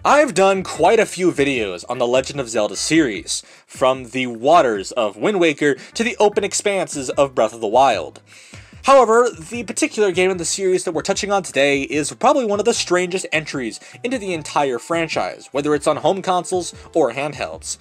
I've done quite a few videos on the Legend of Zelda series, from the waters of Wind Waker to the open expanses of Breath of the Wild. However, the particular game in the series that we're touching on today is probably one of the strangest entries into the entire franchise, whether it's on home consoles or handhelds.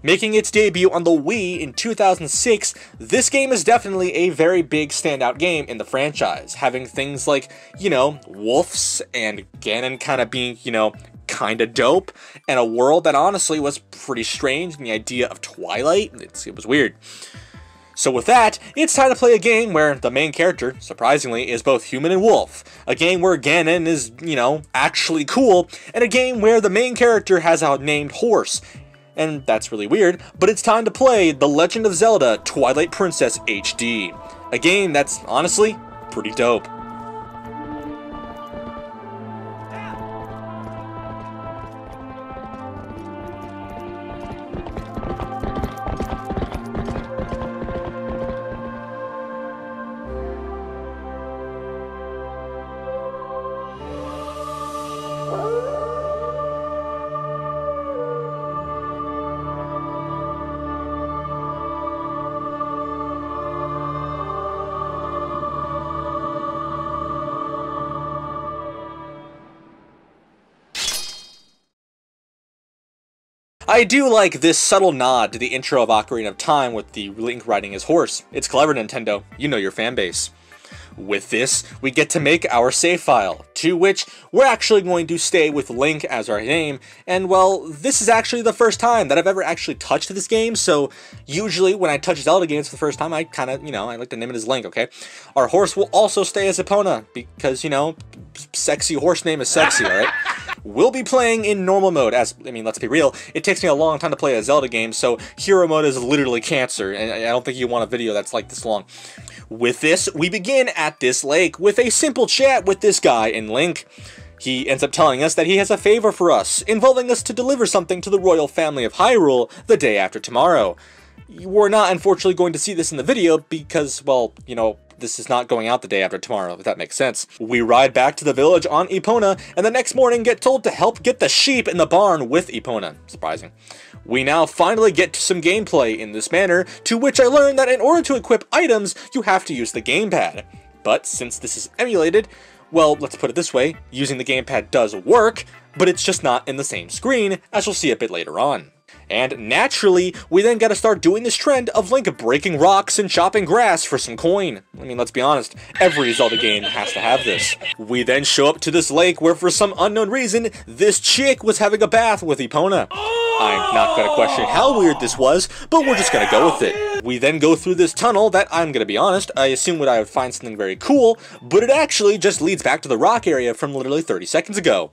Making its debut on the Wii in 2006, this game is definitely a very big standout game in the franchise, having things like, wolves and Ganon kind of being, kinda dope, and a world that honestly was pretty strange, and the idea of Twilight, it was weird. So with that, it's time to play a game where the main character, surprisingly, is both human and wolf. A game where Ganon is, actually cool, and a game where the main character has a named horse. And that's really weird, but it's time to play The Legend of Zelda Twilight Princess HD. A game that's, honestly, pretty dope. I do like this subtle nod to the intro of Ocarina of Time with the Link riding his horse. It's clever, Nintendo. You know your fanbase. With this, we get to make our save file, to which we're actually going to stay with Link as our name, and well, this is actually the first time that I've ever actually touched this game, so usually when I touch Zelda games for the first time, I kind of, I like to name it as Link, okay? Our horse will also stay as Epona, because, sexy horse name is sexy, alright? We'll be playing in normal mode, let's be real, it takes me a long time to play a Zelda game, so hero mode is literally cancer, and I don't think you want a video that's like this long. With this, we begin at this lake with a simple chat with this guy in Link. He ends up telling us that he has a favor for us, involving us to deliver something to the royal family of Hyrule the day after tomorrow. We're not unfortunately going to see this in the video because, well, this is not going out the day after tomorrow, if that makes sense. We ride back to the village on Epona, and the next morning get told to help get the sheep in the barn with Epona. Surprising. We now finally get to some gameplay in this manner, to which I learned that in order to equip items, you have to use the gamepad. But since this is emulated, well, let's put it this way, using the gamepad does work, but it's just not in the same screen, as you'll see a bit later on. And naturally, we then gotta start doing this trend of Link breaking rocks and chopping grass for some coin. Let's be honest, every Zelda game has to have this. We then show up to this lake where for some unknown reason, this chick was having a bath with Epona. I'm not gonna question how weird this was, but we're just gonna go with it. We then go through this tunnel that, I'm gonna be honest, I assumed I would find something very cool, but it actually just leads back to the rock area from literally 30 seconds ago.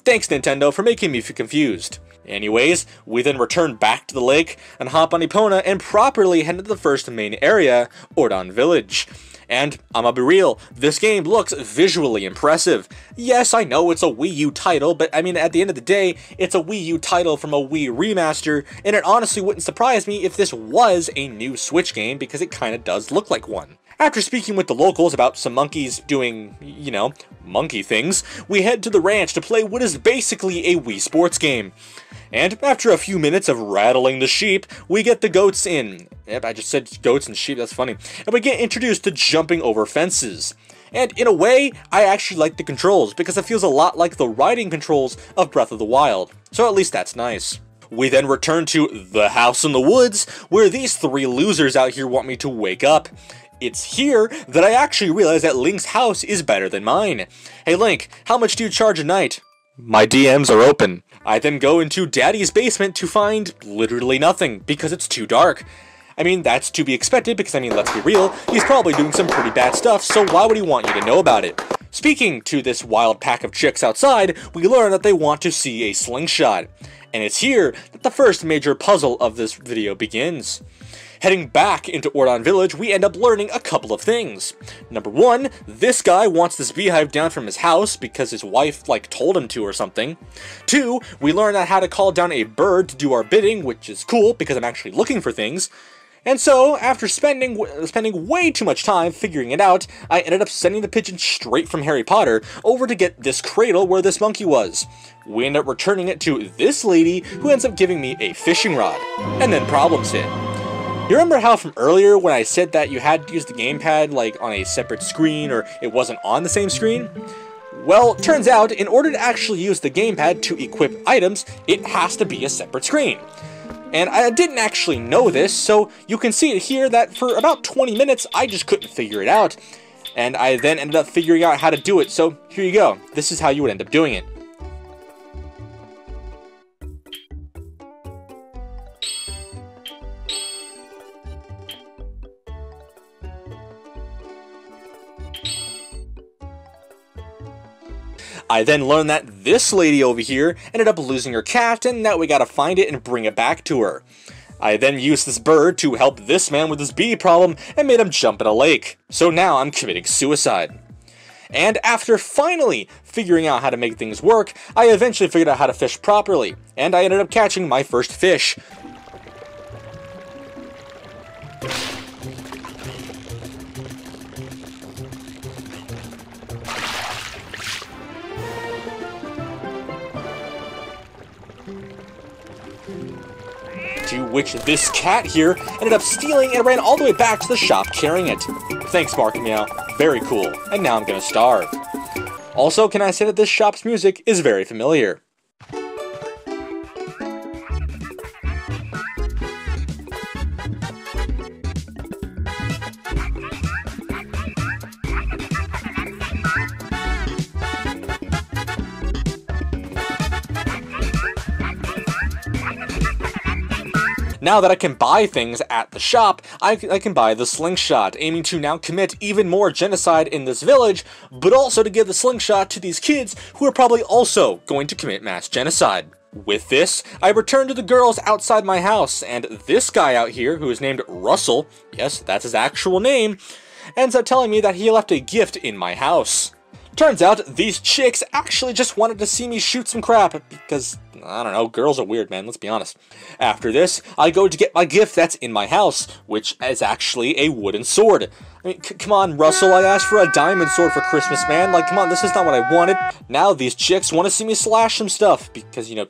Thanks, Nintendo, for making me feel confused. Anyways, we then return back to the lake and hop on Epona and properly head into the first main area, Ordon Village. And I'ma be real, this game looks visually impressive. Yes, I know it's a Wii U title, but at the end of the day, it's a Wii U title from a Wii remaster, and it honestly wouldn't surprise me if this was a new Switch game because it kinda does look like one. After speaking with the locals about some monkeys doing, monkey things, we head to the ranch to play what is basically a Wii Sports game. And after a few minutes of rattling the sheep, we get the goats in. Yep, I just said goats and sheep, that's funny. And we get introduced to jumping over fences. And in a way, I actually like the controls, because it feels a lot like the riding controls of Breath of the Wild. So at least that's nice. We then return to the house in the woods, where these three losers out here want me to wake up. It's here that I actually realize that Link's house is better than mine. Hey Link, how much do you charge a night? My DMs are open. I then go into Daddy's basement to find literally nothing, because it's too dark. That's to be expected because, let's be real, he's probably doing some pretty bad stuff, so why would he want you to know about it? Speaking to this wild pack of chicks outside, we learn that they want to see a slingshot. And it's here that the first major puzzle of this video begins. Heading back into Ordon Village, we end up learning a couple of things. Number one, this guy wants this beehive down from his house because his wife, told him to or something. Two, we learn how to call down a bird to do our bidding, which is cool because I'm actually looking for things. And so, after spending way too much time figuring it out, I ended up sending the pigeon straight from Harry Potter over to get this cradle where this monkey was. We end up returning it to this lady, who ends up giving me a fishing rod. And then problems hit. You remember how from earlier when I said that you had to use the gamepad like on a separate screen or it wasn't on the same screen? Well, turns out, in order to actually use the gamepad to equip items, it has to be a separate screen. And I didn't actually know this, so you can see it here that for about 20 minutes I just couldn't figure it out. And I then ended up figuring out how to do it, so here you go. This is how you would end up doing it. I then learned that this lady over here ended up losing her cat, and that we gotta find it and bring it back to her. I then used this bird to help this man with his bee problem and made him jump in a lake. So now I'm committing suicide. And after finally figuring out how to make things work, I eventually figured out how to fish properly, and I ended up catching my first fish. To which this cat here ended up stealing and ran all the way back to the shop carrying it. Thanks, Mark and Meow. Very cool. And now I'm gonna starve. Also, can I say that this shop's music is very familiar? Now that I can buy things at the shop, I can buy the slingshot, aiming to now commit even more genocide in this village, but also to give the slingshot to these kids who are probably also going to commit mass genocide. With this, I return to the girls outside my house, and this guy out here, who is named Russell, yes, that's his actual name, ends up telling me that he left a gift in my house. Turns out, these chicks actually just wanted to see me shoot some crap, because, I don't know, girls are weird, man, let's be honest. After this, I go to get my gift that's in my house, which is actually a wooden sword. I mean, come on, Russell, I asked for a diamond sword for Christmas, man. Like, come on, this is not what I wanted. Now these chicks want to see me slash some stuff, because, you know,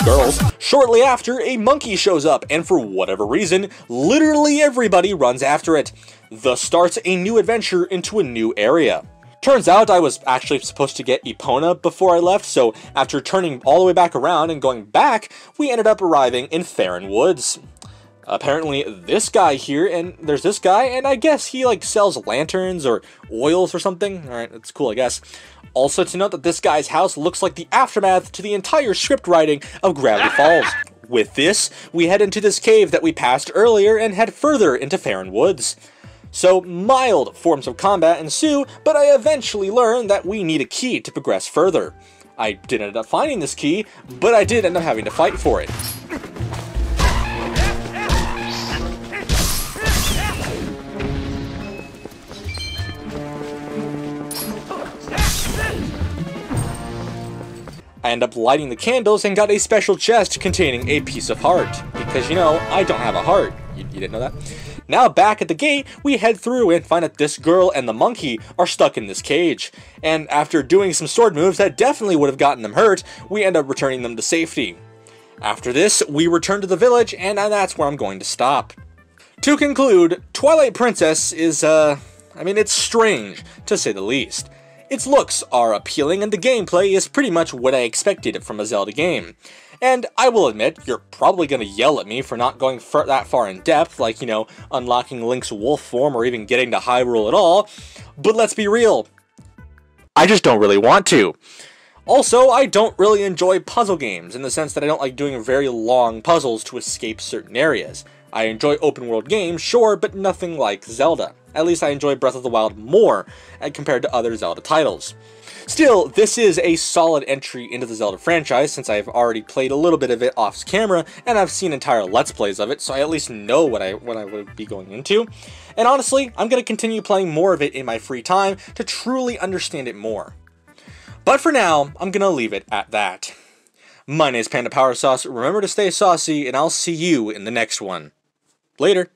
girls. Shortly after, a monkey shows up, and for whatever reason, literally everybody runs after it. Thus starts a new adventure into a new area. Turns out I was actually supposed to get Epona before I left, so after turning all the way back around and going back, we ended up arriving in Farron Woods. Apparently this guy here, and there's this guy, and I guess he like sells lanterns or oils or something. Alright, that's cool, I guess. Also to note that this guy's house looks like the aftermath to the entire script writing of Gravity Falls. With this, we head into this cave that we passed earlier and head further into Farron Woods. So, mild forms of combat ensue, but I eventually learn that we need a key to progress further. I didn't end up finding this key, but I did end up having to fight for it. I end up lighting the candles and got a special chest containing a piece of heart, because, you know, I don't have a heart. You didn't know that? Now back at the gate, we head through and find that this girl and the monkey are stuck in this cage. And after doing some sword moves that definitely would have gotten them hurt, we end up returning them to safety. After this, we return to the village, and that's where I'm going to stop. To conclude, Twilight Princess is, I mean, it's strange, to say the least. Its looks are appealing, and the gameplay is pretty much what I expected from a Zelda game. And I will admit, you're probably going to yell at me for not going that far in depth, like, you know, unlocking Link's wolf form or even getting to Hyrule at all, but let's be real, I just don't really want to. Also, I don't really enjoy puzzle games, in the sense that I don't like doing very long puzzles to escape certain areas. I enjoy open world games, sure, but nothing like Zelda. At least I enjoy Breath of the Wild more, compared to other Zelda titles. Still, this is a solid entry into the Zelda franchise, since I've already played a little bit of it off camera, and I've seen entire Let's Plays of it, so I at least know what I would be going into. And honestly, I'm going to continue playing more of it in my free time to truly understand it more. But for now, I'm going to leave it at that. My name is PandaPowerSauce, remember to stay saucy, and I'll see you in the next one. Later.